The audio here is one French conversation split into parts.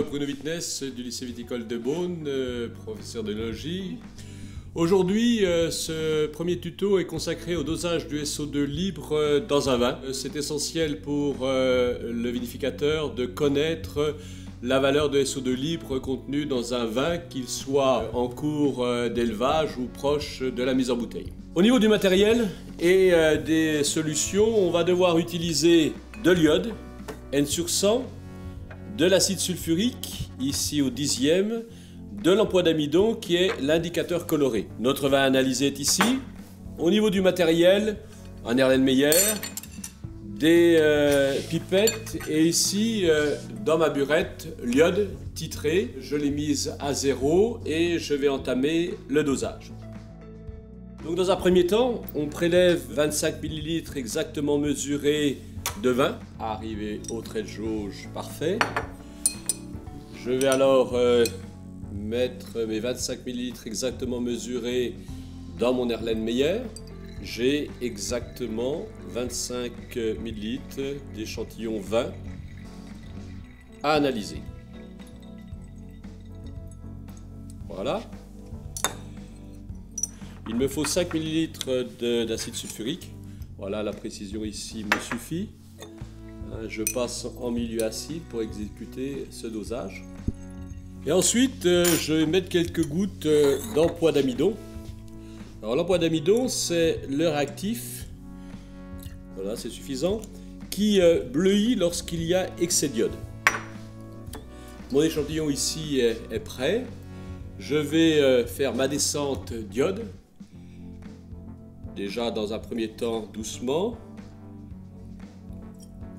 Bruno Wittness du lycée viticole de Beaune, professeur d'œnologie. Aujourd'hui, ce premier tuto est consacré au dosage du SO2 libre dans un vin. C'est essentiel pour le vinificateur de connaître la valeur de SO2 libre contenue dans un vin, qu'il soit en cours d'élevage ou proche de la mise en bouteille. Au niveau du matériel et des solutions, on va devoir utiliser de l'iode, N sur 100, de l'acide sulfurique, ici au 10e, de l'empois d'amidon qui est l'indicateur coloré. Notre vin analysé est ici. Au niveau du matériel, un Erlenmeyer, des pipettes et ici, dans ma burette, l'iode titré. Je l'ai mise à 0 et je vais entamer le dosage. Donc dans un premier temps, on prélève 25 ml exactement mesurés de vin, arrivé au trait de jauge parfait. Je vais alors mettre mes 25 ml exactement mesurés dans mon Erlenmeyer. J'ai exactement 25 ml d'échantillon vin à analyser. Voilà. Il me faut 5 ml d'acide sulfurique. Voilà, la précision ici me suffit. Je passe en milieu acide pour exécuter ce dosage. Et ensuite, je vais mettre quelques gouttes d'empois d'amidon. Alors l'empois d'amidon, c'est le réactif, voilà, c'est suffisant, qui bleuit lorsqu'il y a excès d'iode. Mon échantillon ici est prêt. Je vais faire ma descente d'iode. Déjà dans un premier temps doucement.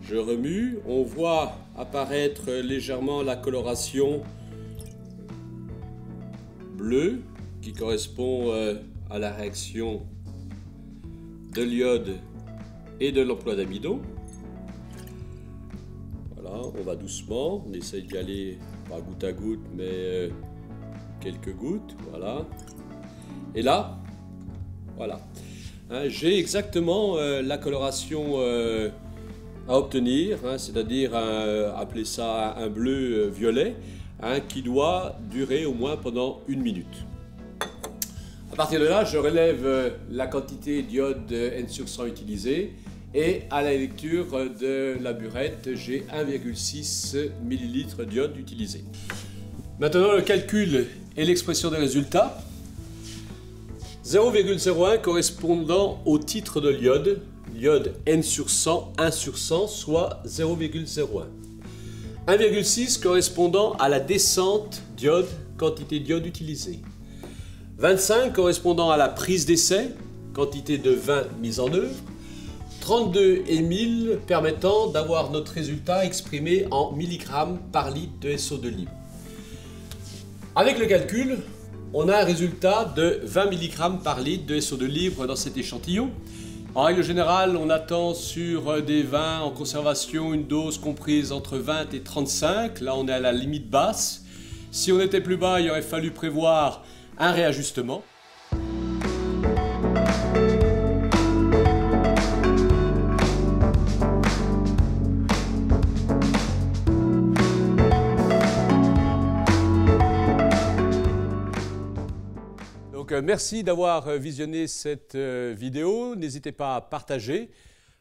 Je remue, on voit apparaître légèrement la coloration bleue qui correspond à la réaction de l'iode et de l'emploi d'amidon. Voilà, on va doucement, on essaye d'y aller pas goutte à goutte mais quelques gouttes, voilà. Et là, voilà. J'ai exactement la coloration à obtenir, c'est-à-dire appeler ça un bleu violet, qui doit durer au moins pendant 1 minute. À partir de là, je relève la quantité d'iode N sur 100 utilisée et à la lecture de la burette, j'ai 1,6 ml d'iode utilisé. Maintenant, le calcul et l'expression des résultats. 0,01 correspondant au titre de l'iode, l'iode N sur 100, 1 sur 100, soit 0,01. 1,6 correspondant à la descente d'iode, quantité d'iode utilisée. 25 correspondant à la prise d'essai, quantité de vin mise en œuvre. 32 et 1000 permettant d'avoir notre résultat exprimé en milligrammes par litre de SO2 libre. Avec le calcul, on a un résultat de 20 mg par litre de SO2 libre dans cet échantillon. En règle générale, on attend sur des vins en conservation une dose comprise entre 20 et 35. Là, on est à la limite basse. Si on était plus bas, il aurait fallu prévoir un réajustement. Donc, merci d'avoir visionné cette vidéo. N'hésitez pas à partager.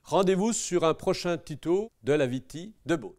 Rendez-vous sur un prochain tuto de la Viti de Beaune.